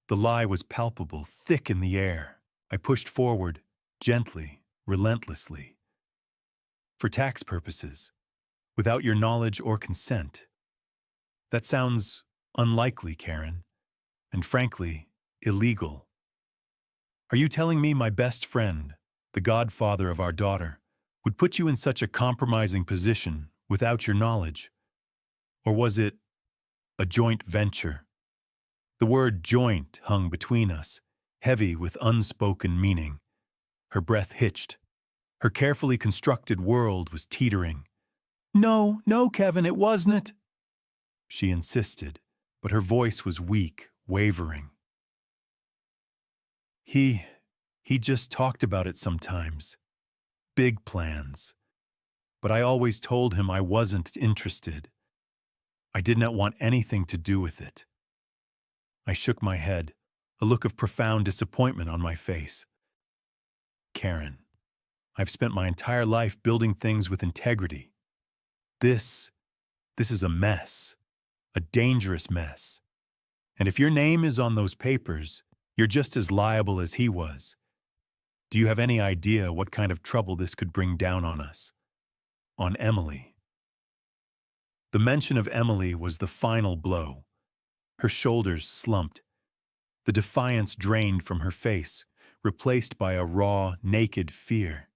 The lie was palpable, thick in the air. I pushed forward, gently, relentlessly. For tax purposes, without your knowledge or consent. That sounds unlikely, Karen, and frankly, illegal. Are you telling me my best friend, the godfather of our daughter, would put you in such a compromising position without your knowledge? Or was it a joint venture? The word joint hung between us, heavy with unspoken meaning. Her breath hitched. Her carefully constructed world was teetering. No, Kevin, it wasn't. She insisted, but her voice was weak, wavering. He just talked about it sometimes. Big plans. But I always told him I wasn't interested. I did not want anything to do with it. I shook my head, a look of profound disappointment on my face. Karen, I've spent my entire life building things with integrity. This is a mess, a dangerous mess. And if your name is on those papers, you're just as liable as he was. Do you have any idea what kind of trouble this could bring down on us? On Emily. The mention of Emily was the final blow. Her shoulders slumped. The defiance drained from her face, replaced by a raw, naked fear.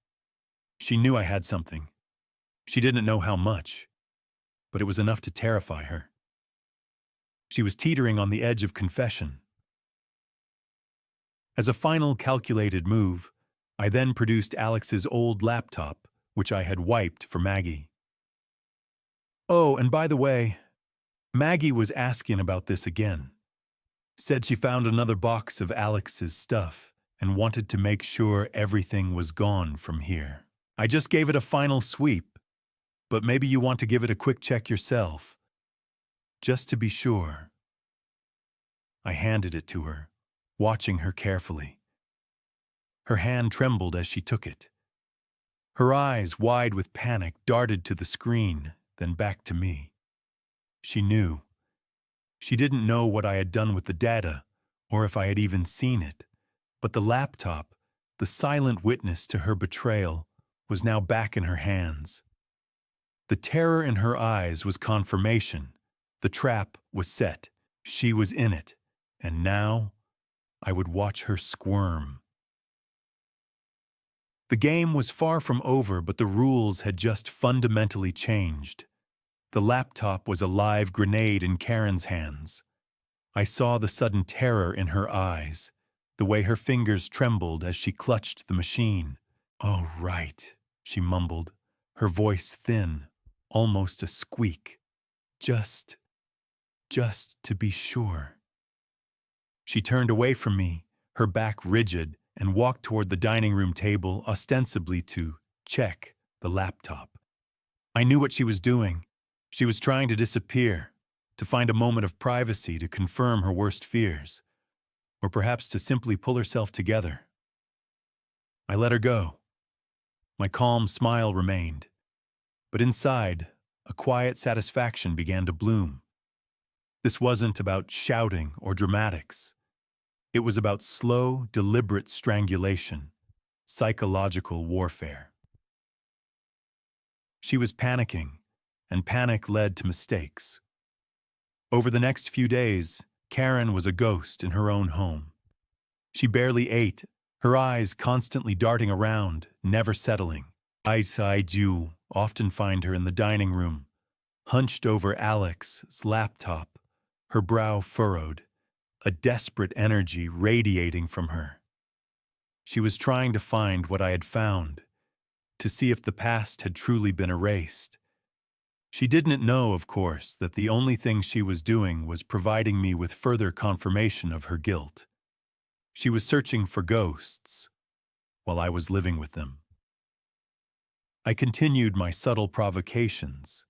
She knew I had something. She didn't know how much, but it was enough to terrify her. She was teetering on the edge of confession. As a final calculated move, I then produced Alex's old laptop, which I had wiped for Maggie. Oh, and by the way, Maggie was asking about this again. Said she found another box of Alex's stuff and wanted to make sure everything was gone from here. I just gave it a final sweep, but maybe you want to give it a quick check yourself, just to be sure. I handed it to her, watching her carefully. Her hand trembled as she took it. Her eyes, wide with panic, darted to the screen, then back to me. She knew. She didn't know what I had done with the data, or if I had even seen it, but the laptop, the silent witness to her betrayal, was now back in her hands. The terror in her eyes was confirmation. The trap was set. She was in it, and now I would watch her squirm. The game was far from over, but the rules had just fundamentally changed. The laptop was a live grenade in Karen's hands. I saw the sudden terror in her eyes, the way her fingers trembled as she clutched the machine. "Oh, right," she mumbled, her voice thin, almost a squeak. Just to be sure." She turned away from me, her back rigid, and walked toward the dining room table, ostensibly to check the laptop. I knew what she was doing. She was trying to disappear, to find a moment of privacy to confirm her worst fears, or perhaps to simply pull herself together. I let her go. My calm smile remained, but inside, a quiet satisfaction began to bloom. This wasn't about shouting or dramatics. It was about slow, deliberate strangulation, psychological warfare. She was panicking, and panic led to mistakes. Over the next few days, Karen was a ghost in her own home. She barely ate, her eyes constantly darting around, never settling. I do often find her in the dining room, hunched over Alex's laptop, her brow furrowed, a desperate energy radiating from her. She was trying to find what I had found, to see if the past had truly been erased. She didn't know, of course, that the only thing she was doing was providing me with further confirmation of her guilt. She was searching for ghosts, while I was living with them. I continued my subtle provocations.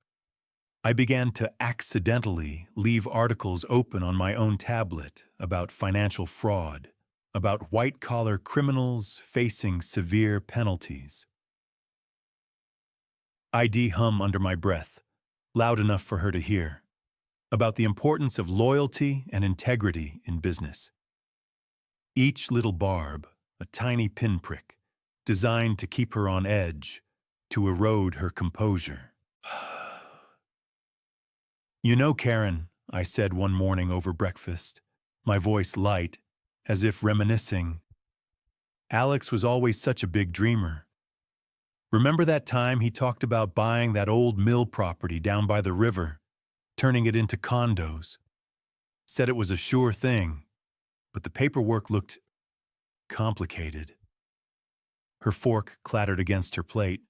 I began to accidentally leave articles open on my own tablet about financial fraud, about white-collar criminals facing severe penalties. I'd hum under my breath, loud enough for her to hear, about the importance of loyalty and integrity in business. Each little barb, a tiny pinprick, designed to keep her on edge, to erode her composure. "You know, Karen," I said one morning over breakfast, my voice light, as if reminiscing, "Alex was always such a big dreamer. Remember that time he talked about buying that old mill property down by the river, turning it into condos? Said it was a sure thing, but the paperwork looked complicated." Her fork clattered against her plate.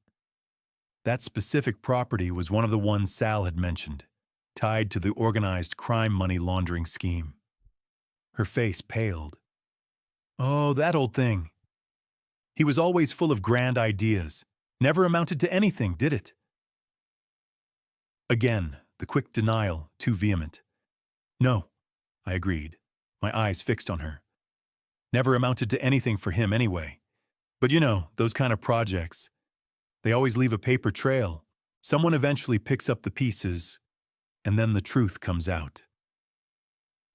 That specific property was one of the ones Sal had mentioned, tied to the organized crime money laundering scheme. Her face paled. "Oh, that old thing. He was always full of grand ideas. Never amounted to anything, did it?" Again, the quick denial, too vehement. "No," I agreed, my eyes fixed on her. "Never amounted to anything for him anyway. But you know, those kind of projects, they always leave a paper trail. Someone eventually picks up the pieces, and then the truth comes out."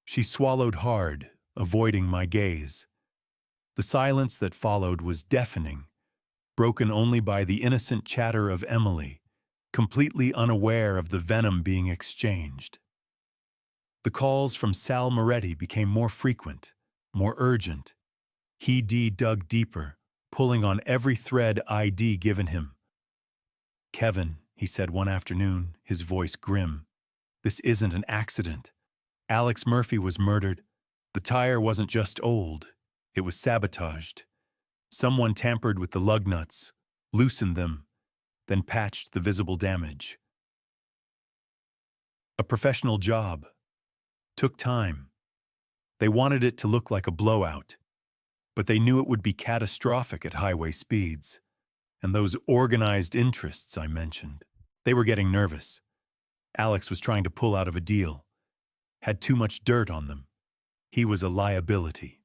She swallowed hard, avoiding my gaze. The silence that followed was deafening, broken only by the innocent chatter of Emily, completely unaware of the venom being exchanged. The calls from Sal Moretti became more frequent, more urgent. He dug deeper, pulling on every thread I'd given him. "Kevin," he said one afternoon, his voice grim, "this isn't an accident. Alex Murphy was murdered. The tire wasn't just old, it was sabotaged. Someone tampered with the lug nuts, loosened them, then patched the visible damage. A professional job. Took time. They wanted it to look like a blowout, but they knew it would be catastrophic at highway speeds. And those organized interests I mentioned, they were getting nervous. Alex was trying to pull out of a deal. Had too much dirt on them. He was a liability."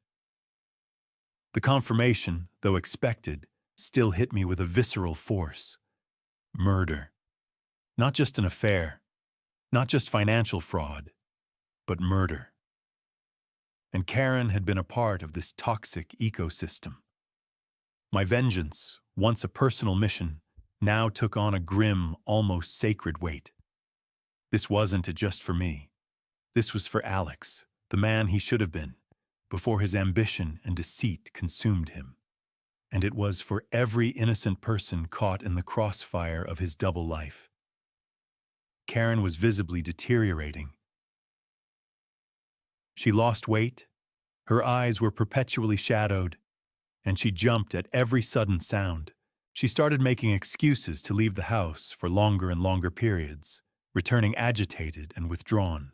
The confirmation, though expected, still hit me with a visceral force. Murder. Not just an affair, not just financial fraud, but murder. And Karen had been a part of this toxic ecosystem. My vengeance, once a personal mission, now took on a grim, almost sacred weight. This wasn't just for me. This was for Alex, the man he should have been, before his ambition and deceit consumed him. And it was for every innocent person caught in the crossfire of his double life. Karen was visibly deteriorating. She lost weight, her eyes were perpetually shadowed, and she jumped at every sudden sound. She started making excuses to leave the house for longer and longer periods, returning agitated and withdrawn.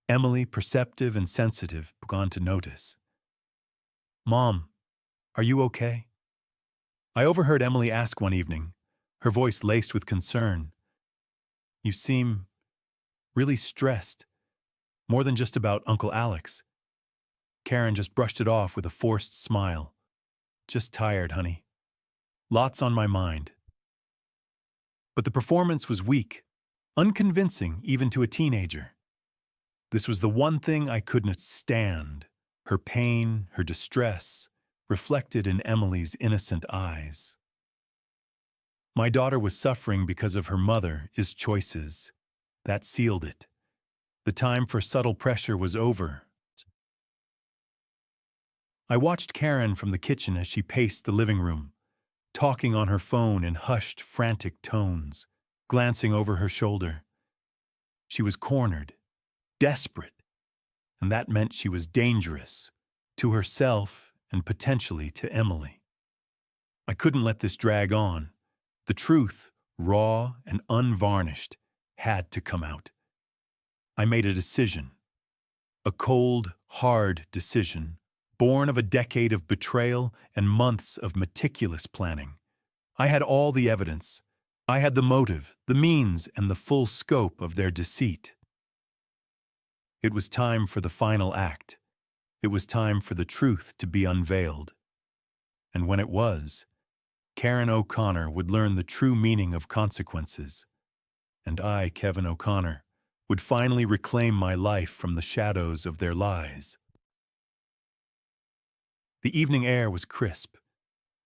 Emily, perceptive and sensitive, began to notice. "Mom, are you okay?" I overheard Emily ask one evening, her voice laced with concern. "You seem really stressed, more than just about Uncle Alex." Karen just brushed it off with a forced smile. "Just tired, honey. Lots on my mind." But the performance was weak, unconvincing even to a teenager. This was the one thing I couldn't stand, her pain, her distress, reflected in Emily's innocent eyes. My daughter was suffering because of her mother's choices. That sealed it. The time for subtle pressure was over. I watched Karen from the kitchen as she paced the living room, talking on her phone in hushed, frantic tones, glancing over her shoulder. She was cornered, desperate, and that meant she was dangerous, to herself and potentially to Emily. I couldn't let this drag on. The truth, raw and unvarnished, had to come out. I made a decision. A cold, hard decision, born of a decade of betrayal and months of meticulous planning. I had all the evidence. I had the motive, the means, and the full scope of their deceit. It was time for the final act. It was time for the truth to be unveiled. And when it was, Karen O'Connor would learn the true meaning of consequences. And I, Kevin O'Connor, would finally reclaim my life from the shadows of their lies. The evening air was crisp,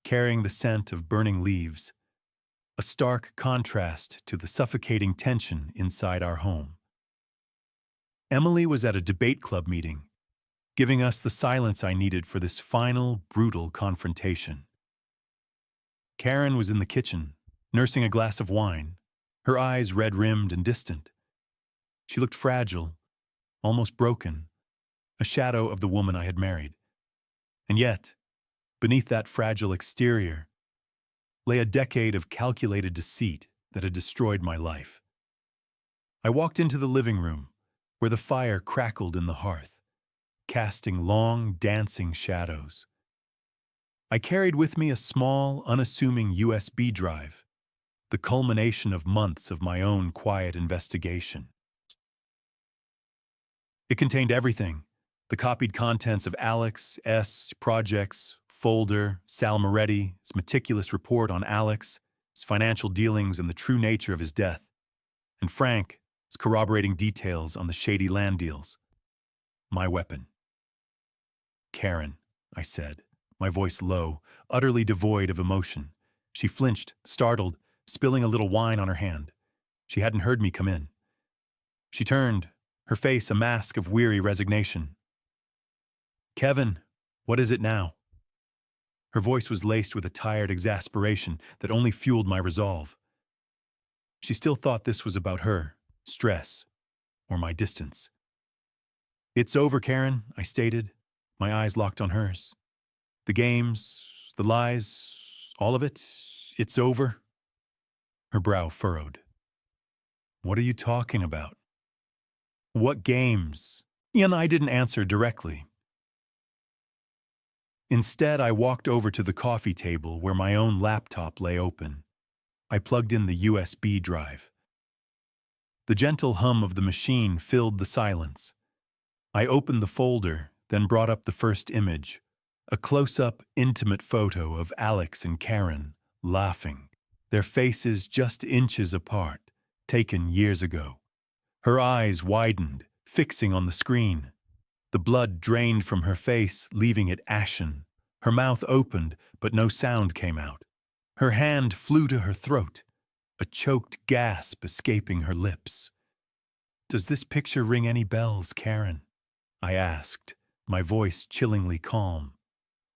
carrying the scent of burning leaves, a stark contrast to the suffocating tension inside our home. Emily was at a debate club meeting, giving us the silence I needed for this final, brutal confrontation. Karen was in the kitchen, nursing a glass of wine, her eyes red-rimmed and distant. She looked fragile, almost broken, a shadow of the woman I had married. And yet, beneath that fragile exterior, lay a decade of calculated deceit that had destroyed my life. I walked into the living room, where the fire crackled in the hearth, casting long, dancing shadows. I carried with me a small, unassuming USB drive, the culmination of months of my own quiet investigation. It contained everything: the copied contents of Alex S. projects, folder, Sal Moretti's meticulous report on Alex, his financial dealings and the true nature of his death, and Frank's corroborating details on the shady land deals. My weapon. Karen, I said, my voice low, utterly devoid of emotion. She flinched, startled, spilling a little wine on her hand. She hadn't heard me come in. She turned, her face a mask of weary resignation. Kevin, what is it now? Her voice was laced with a tired exasperation that only fueled my resolve. She still thought this was about her, stress, or my distance. It's over, Karen, I stated, my eyes locked on hers. The games, the lies, all of it, it's over. Her brow furrowed. What are you talking about? What games? And I didn't answer directly. Instead, I walked over to the coffee table where my own laptop lay open. I plugged in the USB drive. The gentle hum of the machine filled the silence. I opened the folder, then brought up the first image, a close-up, intimate photo of Alex and Karen, laughing, their faces just inches apart, taken years ago. Her eyes widened, fixing on the screen. The blood drained from her face, leaving it ashen. Her mouth opened, but no sound came out. Her hand flew to her throat, a choked gasp escaping her lips. Does this picture ring any bells, Karen? I asked, my voice chillingly calm.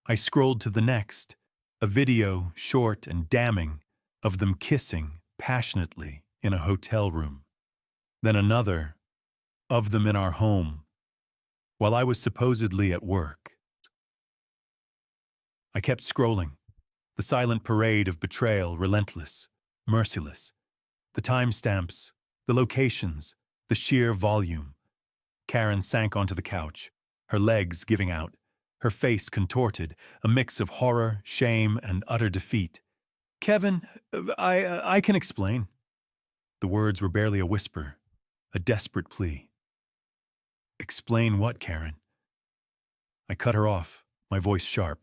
I scrolled to the next, a video, short and damning, of them kissing passionately in a hotel room. Then another, of them in our home, while I was supposedly at work. I kept scrolling, the silent parade of betrayal relentless, merciless. The timestamps, the locations, the sheer volume. Karen sank onto the couch, her legs giving out, her face contorted, a mix of horror, shame, and utter defeat. Kevin, I can explain. The words were barely a whisper, a desperate plea. Explain what, Karen? I cut her off, my voice sharp.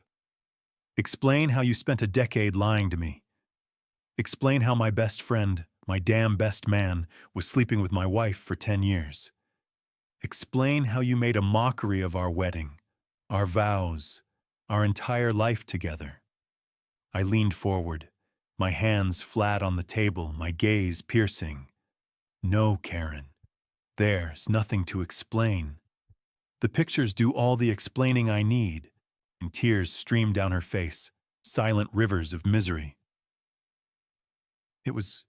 Explain how you spent a decade lying to me. Explain how my best friend, my damn best man, was sleeping with my wife for 10 years. Explain how you made a mockery of our wedding, our vows, our entire life together. I leaned forward, my hands flat on the table, my gaze piercing. No, Karen. There's nothing to explain. The pictures do all the explaining I need, and tears stream down her face, silent rivers of misery. It was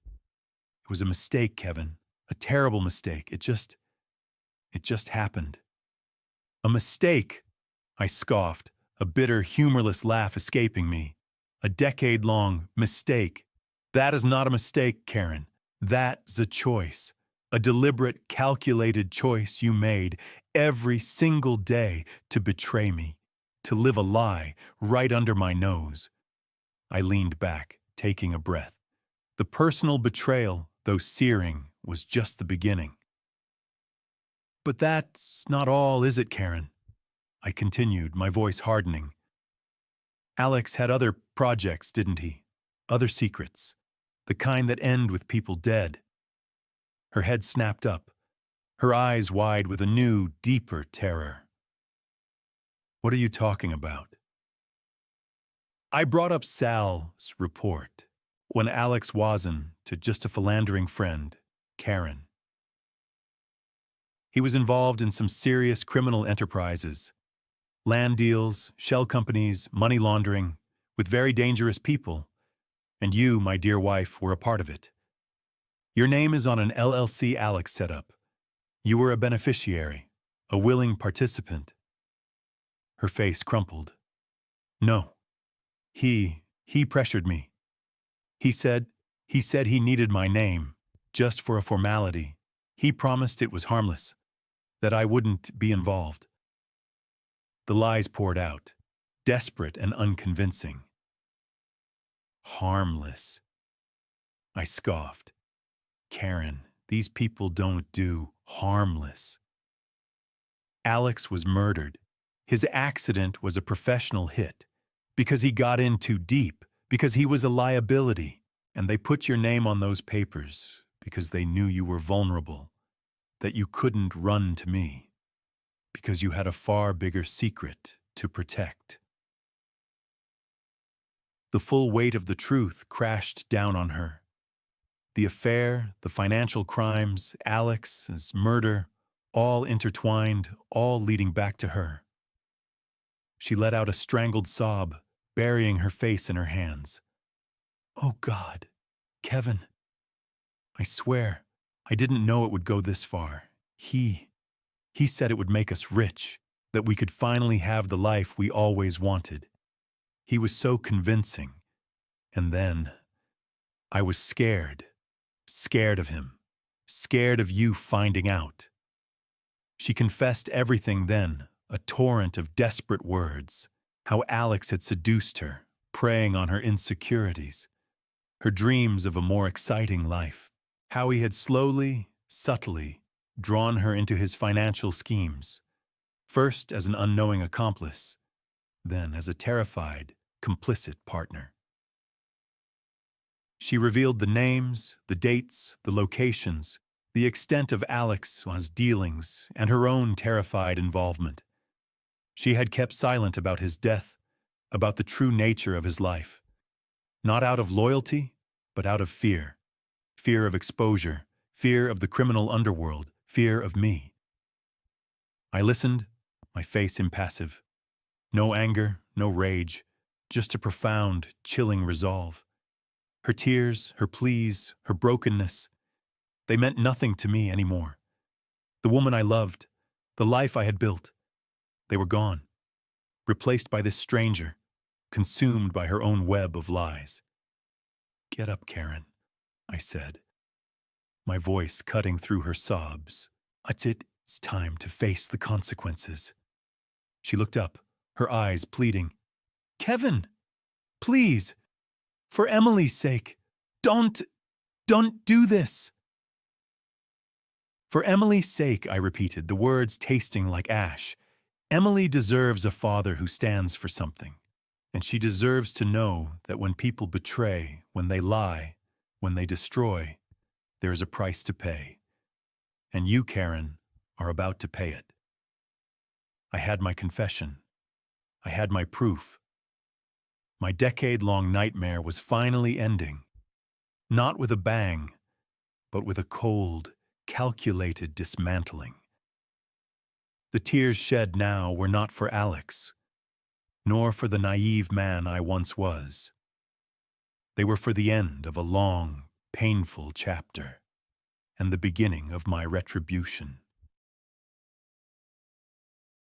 a mistake, Kevin. A terrible mistake. It just happened. A mistake, I scoffed, a bitter, humorless laugh escaping me. A decade-long mistake. That is not a mistake, Karen. That's a choice. A deliberate, calculated choice you made every single day to betray me, to live a lie right under my nose. I leaned back, taking a breath. The personal betrayal, though searing, was just the beginning. But that's not all, is it, Karen? I continued, my voice hardening. Alex had other projects, didn't he? Other secrets. The kind that end with people dead. Her head snapped up, her eyes wide with a new, deeper terror. What are you talking about? I brought up Sal's report when Alex wasn't to just a philandering friend, Karen. He was involved in some serious criminal enterprises. Land deals, shell companies, money laundering, with very dangerous people. And you, my dear wife, were a part of it. Your name is on an LLC Alex set up. You were a beneficiary, a willing participant. Her face crumpled. No. He pressured me. He said he needed my name, just for a formality. He promised it was harmless, that I wouldn't be involved. The lies poured out, desperate and unconvincing. Harmless. I scoffed. Karen, these people don't do harmless. Alex was murdered. His accident was a professional hit. Because he got in too deep. Because he was a liability. And they put your name on those papers because they knew you were vulnerable, that you couldn't run to me, because you had a far bigger secret to protect. The full weight of the truth crashed down on her. The affair, the financial crimes, Alex's murder, all intertwined, all leading back to her. She let out a strangled sob, burying her face in her hands. Oh God, Kevin, I swear, I didn't know it would go this far. He said it would make us rich, that we could finally have the life we always wanted. He was so convincing. And then, I was scared of him, scared of you finding out. She confessed everything then, a torrent of desperate words, how Alex had seduced her, preying on her insecurities, her dreams of a more exciting life, how he had slowly, subtly, drawn her into his financial schemes, first as an unknowing accomplice, then as a terrified, complicit partner. She revealed the names, the dates, the locations, the extent of Alex's dealings, and her own terrified involvement. She had kept silent about his death, about the true nature of his life. Not out of loyalty, but out of fear. Fear of exposure, fear of the criminal underworld, fear of me. I listened, my face impassive. No anger, no rage, just a profound, chilling resolve. Her tears, her pleas, her brokenness, they meant nothing to me anymore. The woman I loved, the life I had built, they were gone, replaced by this stranger, consumed by her own web of lies. Get up, Karen, I said, my voice cutting through her sobs. It's time to face the consequences. She looked up, her eyes pleading. Kevin, please, for Emily's sake, don't do this. For Emily's sake, I repeated, the words tasting like ash. Emily deserves a father who stands for something. And she deserves to know that when people betray, when they lie, when they destroy, there is a price to pay. And you, Karen, are about to pay it. I had my confession. I had my proof. My decade-long nightmare was finally ending. Not with a bang, but with a cold, calculated dismantling. The tears shed now were not for Alex, nor for the naive man I once was. They were for the end of a long, painful chapter, and the beginning of my retribution.